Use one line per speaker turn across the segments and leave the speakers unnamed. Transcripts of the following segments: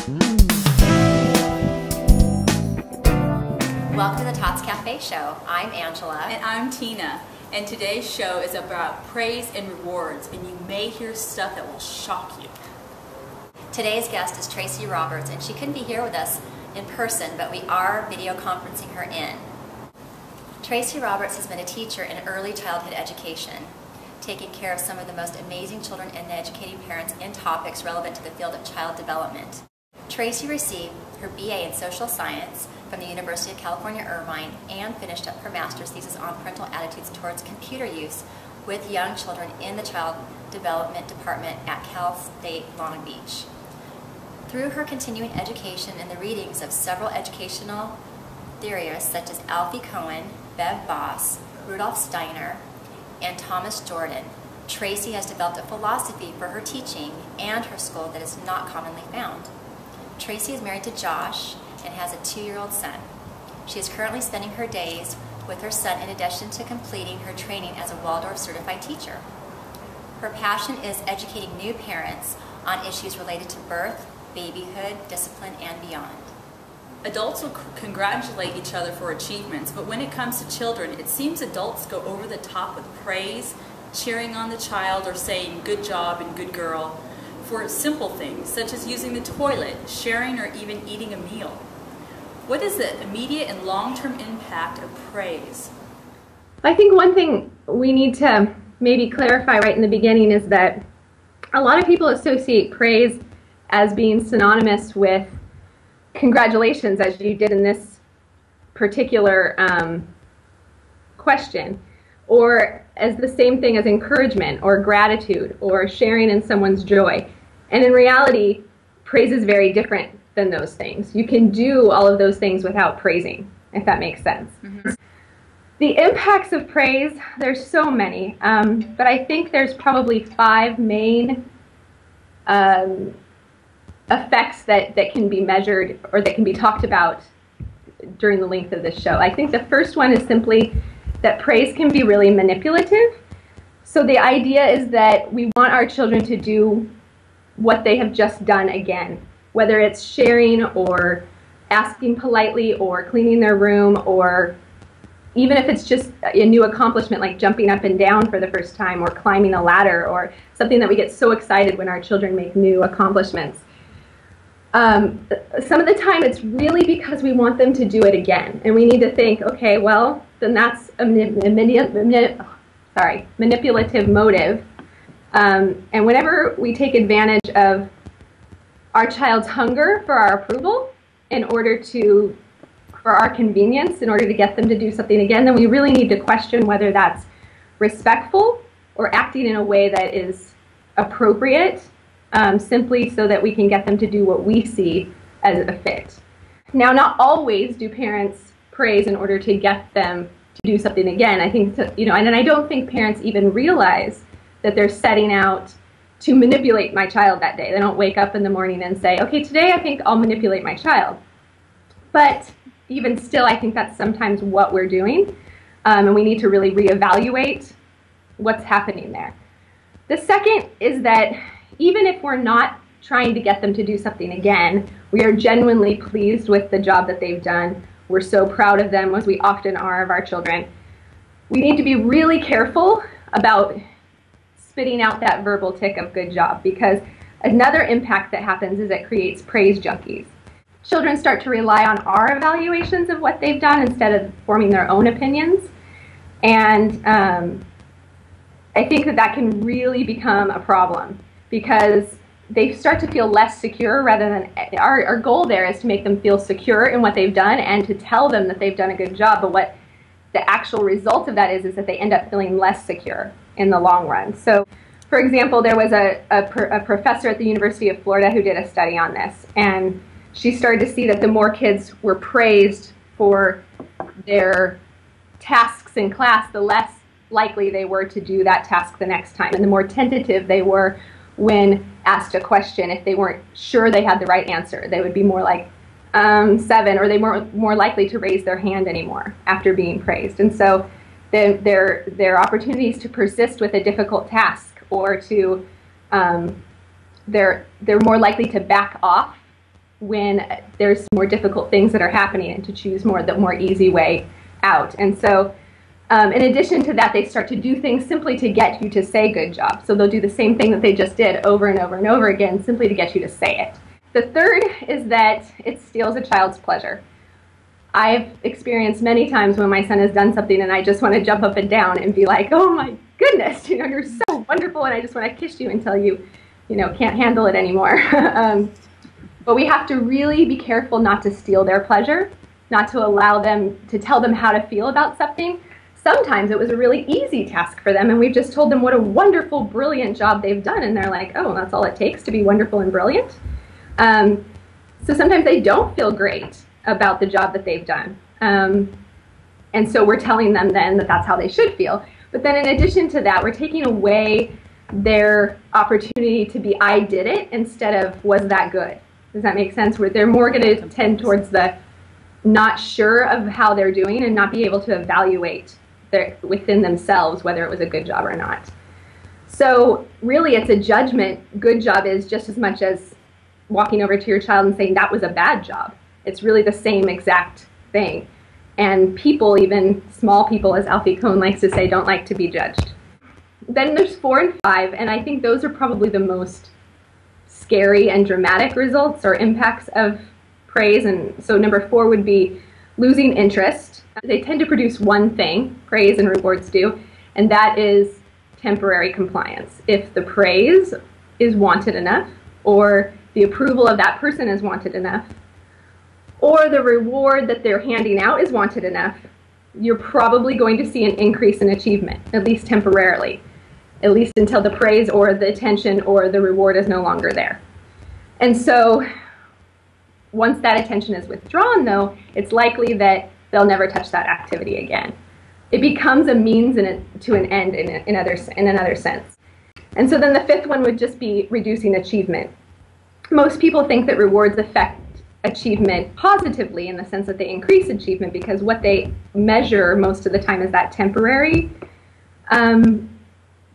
Welcome to the Tots Cafe Show. I'm Angela.
And I'm Tina. And today's show is about praise and rewards, and you may hear stuff that will shock you.
Today's guest is TracyRoberts, and she couldn't be here with us in person, but we are video conferencing her in. TracyRoberts has been a teacher in early childhood education, taking care of some of the most amazing children and educating parents in topics relevant to the field of child development. Tracy received her BA in Social Science from the University of California, Irvine, and finished up her master's thesis on parental attitudes towards computer use with young children in the Child Development Department at Cal State Long Beach. Through her continuing education and the readings of several educational theorists such as Alfie Cohen, Bev Boss, Rudolf Steiner, and Thomas Jordan, Tracy has developed a philosophy for her teaching and her school that is not commonly found. Tracy is married to Josh and has a 2-year-old son. She is currently spending her days with her son in addition to completing her training as a Waldorf certified teacher. Her passion is educating new parents on issues related to birth, babyhood, discipline, and beyond.
Adults will congratulate each other for achievements, but when it comes to children, it seems adults go over the top with praise, cheering on the child, or saying good job and good girl for simple things such as using the toilet, sharing, or even eating a meal. What is the immediate and long-term impact of praise?
I think one thing we need to maybe clarify right in the beginning is that a lot of people associate praise as being synonymous with congratulations, as you did in this particular question, or as the same thing as encouragement or gratitude or sharing in someone's joy. And in reality, praise is very different than those things. You can do all of those things without praising, if that makes sense. Mm-hmm. The impacts of praise, there's so many, but I think there's probably 5 main effects that can be measured or that can be talked about during the length of this show. I think the first one is simply that praise can be really manipulative. So the idea is that we want our children to do what they have just done again, whether it's sharing or asking politely or cleaning their room, or even if it's just a new accomplishment like jumping up and down for the first time or climbing a ladder, or something that we get so excited when our children make new accomplishments. Some of the time it's really because we want them to do it again, and we need to think, okay, well, then that's a manipulative motive. And whenever we take advantage of our child's hunger for our approval for our convenience, in order to get them to do something again, then we really need to question whether that's respectful or acting in a way that is appropriate, simply so that we can get them to do what we see as a fit. Now, not always do parents praise in order to get them to do something again. I think, and I don't think parents even realize that they're setting out to manipulate my child that day. They don't wake up in the morning and say, okay, today I think I'll manipulate my child. But even still, I think that's sometimes what we're doing, and we need to really reevaluate what's happening there. The second is that even if we're not trying to get them to do something again, we are genuinely pleased with the job that they've done. We're so proud of them, as we often are of our children. We need to be really careful about spitting out that verbal tick of good job, because another impact that happens is it creates praise junkies. Children start to rely on our evaluations of what they've done instead of forming their own opinions. And I think that can really become a problem, because they start to feel less secure, rather than our goal there is to make them feel secure in what they've done and to tell them that they've done a good job. But what the actual result of that is that they end up feeling less secure in the long run. So, for example, there was a professor at the University of Florida who did a study on this, and she started to see that the more kids were praised for their tasks in class, the less likely they were to do that task the next time, and the more tentative they were when asked a question. If they weren't sure they had the right answer, they would be more like 7, or they weren't more likely to raise their hand anymore after being praised. And so their opportunities to persist with a difficult task, or to they're more likely to back off when there's more difficult things that are happening, and to choose the more easy way out. And so in addition to that, they start to do things simply to get you to say good job. So they'll do the same thing that they just did over and over and over again, simply to get you to say it. The third is that it steals a child's pleasure. I've experienced many times when my son has done something and I just want to jump up and down and be like, oh my goodness, you're so wonderful, and I just want to kiss you until you can't handle it anymore. But we have to really be careful not to steal their pleasure, not to allow them to tell them how to feel about something. Sometimes it was a really easy task for them, and we've just told them what a wonderful, brilliant job they've done, and they're like, oh, that's all it takes to be wonderful and brilliant. So sometimes they don't feel great about the job that they've done. And so we're telling them then that that's how they should feel. But then in addition to that, we're taking away their opportunity to be, I did it, instead of, was that good? Does that make sense? Where they're more going to tend towards the not sure of how they're doing and not be able to evaluate within themselves whether it was a good job or not. So really it's a judgment. Good job is just as much as walking over to your child and saying that was a bad job. It's really the same exact thing. And people, even small people, as Alfie Kohn likes to say, don't like to be judged. Then there's 4 and 5, and I think those are probably the most scary and dramatic results or impacts of praise. And so number 4 would be losing interest. They tend to produce one thing, praise and rewards do, and that is temporary compliance. If the praise is wanted enough, or the approval of that person is wanted enough, or the reward that they're handing out is wanted enough, you're probably going to see an increase in achievement, at least temporarily, at least until the praise or the attention or the reward is no longer there. And so once that attention is withdrawn, though, it's likely that they'll never touch that activity again. It becomes a means to an end in another sense. And so then the 5th one would just be reducing achievement. Most people think that rewards affect achievement positively in the sense that they increase achievement, because what they measure most of the time is that temporary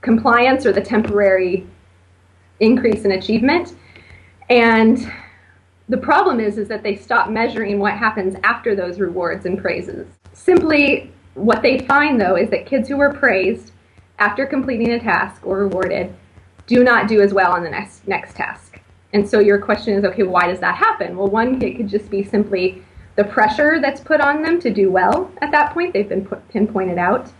compliance or the temporary increase in achievement. And the problem is that they stop measuring what happens after those rewards and praises. Simply, what they find, though, is that kids who are praised after completing a task or rewarded do not do as well on the next task. And so your question is, okay, why does that happen? Well, one, it could just be simply the pressure that's put on them to do well at that point. They've been pinpointed out.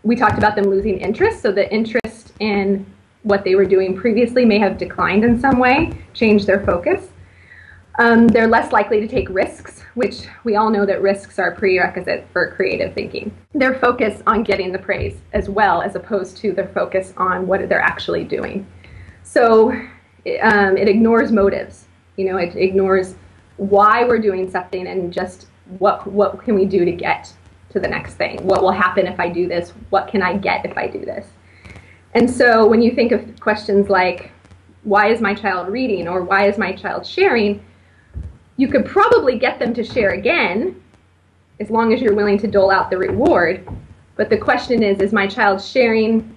We talked about them losing interest, so the interest in what they were doing previously may have declined in some way, changed their focus. They're less likely to take risks, which we all know that risks are a prerequisite for creative thinking. Their focus on getting the praise as well, as opposed to their focus on what they're actually doing. So it ignores motives. It ignores why we're doing something and just what can we do to get to the next thing? What will happen if I do this? What can I get if I do this? And so when you think of questions like, why is my child reading, or why is my child sharing, you could probably get them to share again as long as you're willing to dole out the reward. But the question is my child sharing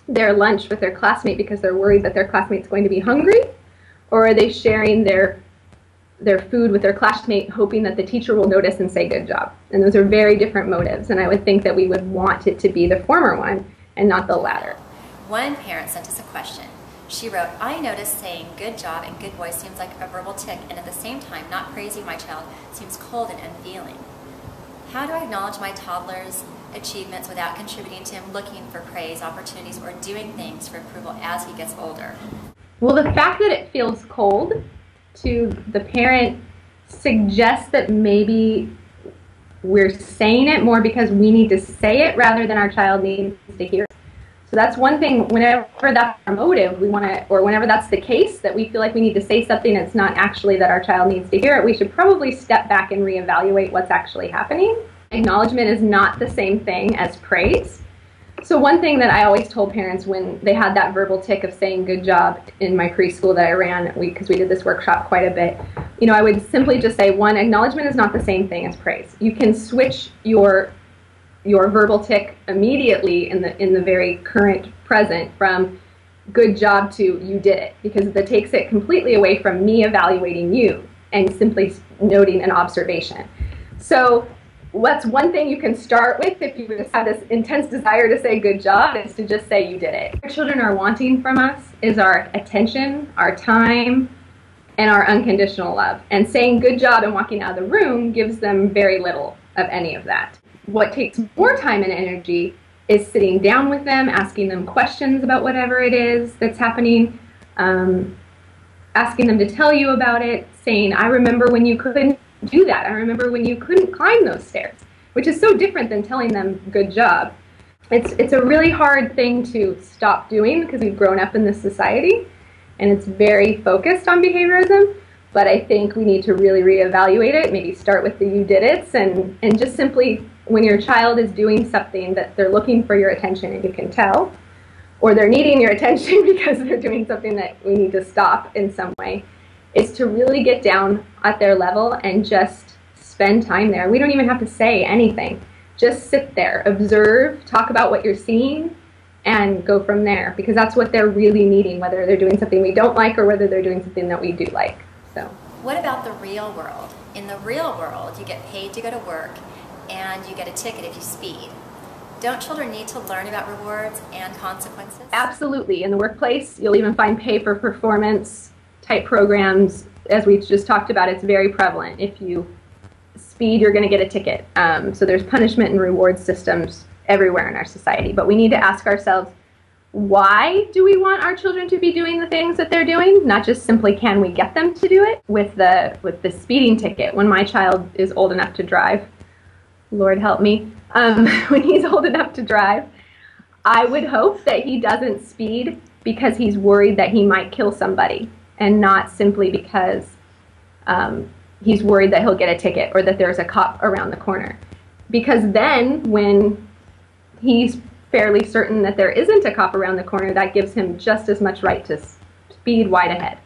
their lunch with their classmate because they're worried that their classmate's going to be hungry? Or are they sharing their food with their classmate hoping that the teacher will notice and say good job? And those are very different motives, and I would think that we would want it to be the former one and not the latter.
One parent sent us a question. She wrote, I noticed saying good job and good boy seems like a verbal tick, and at the same time not praising my child seems cold and unfeeling. How do I acknowledge my toddler's achievements without contributing to him looking for praise opportunities or doing things for approval as he gets older?
Well, the fact that it feels cold to the parent suggests that maybe we're saying it more because we need to say it rather than our child needs to hear it. So that's one thing. Whenever that's our motive, we want to, or whenever that's the case, that we feel like we need to say something that's not actually that our child needs to hear it, we should probably step back and reevaluate what's actually happening. Acknowledgement is not the same thing as praise. So one thing that I always told parents when they had that verbal tick of saying good job in my preschool that I ran, because we did this workshop quite a bit, I would simply just say, one, acknowledgement is not the same thing as praise. You can switch your verbal tick immediately in the very current present from good job to you did it, because that takes it completely away from me evaluating you and simply noting an observation. So what's one thing you can start with if you just have this intense desire to say good job is to just say you did it. What our children are wanting from us is our attention, our time, and our unconditional love. And saying good job and walking out of the room gives them very little of any of that. What takes more time and energy is sitting down with them, asking them questions about whatever it is that's happening, asking them to tell you about it, saying, I remember when you couldn't do that. I remember when you couldn't climb those stairs, which is so different than telling them good job. It's a really hard thing to stop doing because we've grown up in this society and it's very focused on behaviorism, but I think we need to really reevaluate it, maybe start with the you did it's, and just simply when your child is doing something that they're looking for your attention and you can tell, or they're needing your attention because they're doing something that we need to stop in some way, is to really get down at their level and just spend time there. We don't even have to say anything. Just sit there, observe, talk about what you're seeing, and go from there, because that's what they're really needing, whether they're doing something we don't like or whether they're doing something that we do like. So,
what about the real world? In the real world, you get paid to go to work and you get a ticket if you speed. Don't children need to learn about rewards and consequences?
Absolutely. In the workplace, you'll even find pay for performance type programs. As we just talked about, it's very prevalent. If you speed, you're going to get a ticket. So there's punishment and reward systems everywhere in our society. But we need to ask ourselves, why do we want our children to be doing the things that they're doing? Not just simply can we get them to do it. With the speeding ticket, when my child is old enough to drive, Lord help me, when he's old enough to drive, I would hope that he doesn't speed because he's worried that he might kill somebody, and not simply because he's worried that he'll get a ticket or that there's a cop around the corner. Because then when he's fairly certain that there isn't a cop around the corner, that gives him just as much right to speed wide ahead.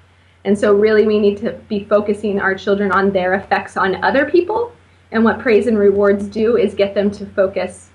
And so really we need to be focusing our children on their effects on other people. And what praise and rewards do is get them to focus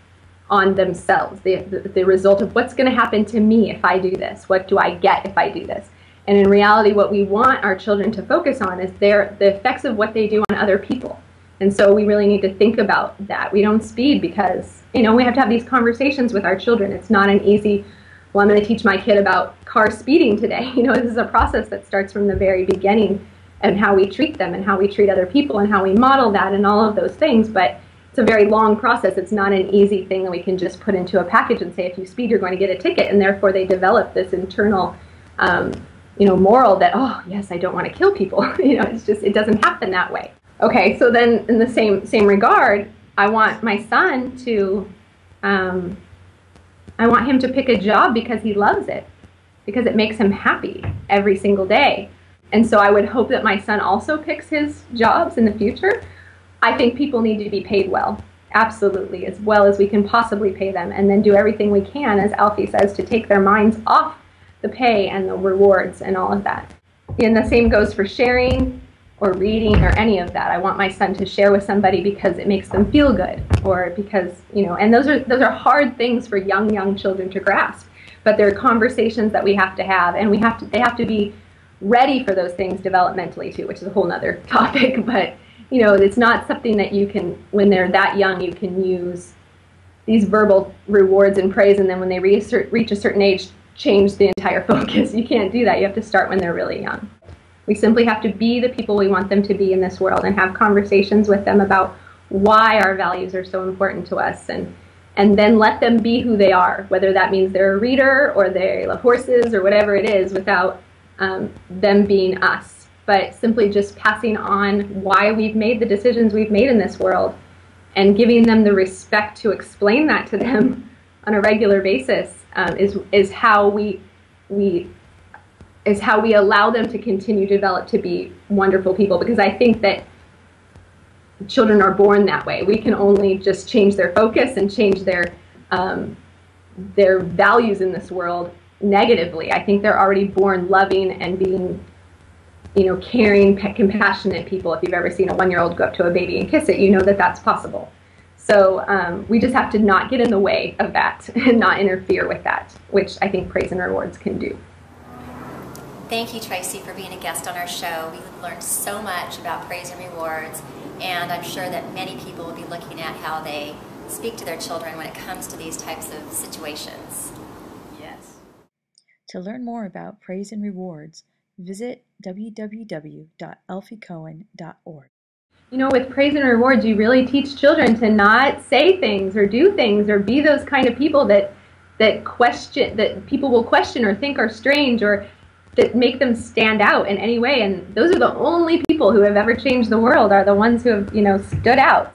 on themselves, the result of what's going to happen to me if I do this. What do I get if I do this? And in reality, what we want our children to focus on is the effects of what they do on other people. And so we really need to think about that. We don't speed because, we have to have these conversations with our children. It's not an easy, well, I'm going to teach my kid about car speeding today. This is a process that starts from the very beginning, and how we treat them and how we treat other people and how we model that and all of those things. But it's a very long process. It's not an easy thing that we can just put into a package and say, if you speed, you're going to get a ticket. And therefore they develop this internal, moral that, oh, yes, I don't want to kill people. It's just, it doesn't happen that way. Okay, so then in the same regard, I want my son to, I want him to pick a job because he loves it, because it makes him happy every single day. And so I would hope that my son also picks his jobs in the future. I think people need to be paid well, absolutely, as well as we can possibly pay them, and then do everything we can, as Alfie says, to take their minds off the pay and the rewards and all of that. And the same goes for sharing or reading or any of that. I want my son to share with somebody because it makes them feel good, or because, and those are hard things for young children to grasp. But they're conversations that we have to have, and they have to be ready for those things developmentally too, which is a whole nother topic. But it's not something that you can, when they're that young, you can use these verbal rewards and praise, and then when they reach a certain age, change the entire focus. You can't do that. You have to start when they're really young. We simply have to be the people we want them to be in this world, and have conversations with them about why our values are so important to us, and then let them be who they are, whether that means they're a reader or they love horses or whatever it is, without them being us, but simply just passing on why we've made the decisions we've made in this world, and giving them the respect to explain that to them on a regular basis is how we allow them to continue to develop to be wonderful people. Because I think that children are born that way. We can only just change their focus and change their values in this world negatively. I think they're already born loving and being, caring, compassionate people. If you've ever seen a 1-year-old go up to a baby and kiss it, you know that that's possible. So we just have to not get in the way of that and not interfere with that, which I think praise and rewards can do.
Thank you, Tracy, for being a guest on our show. We learned so much about praise and rewards, and I'm sure that many people will be looking at how they speak to their children when it comes to these types of situations.
Yes.
To learn more about praise and rewards, visit www.elfiecohen.org.
You know, with praise and rewards, you really teach children to not say things or do things or be those kind of people that people will question or think are strange or that make them stand out in any way. And those are the only people who have ever changed the world, are the ones who have, stood out.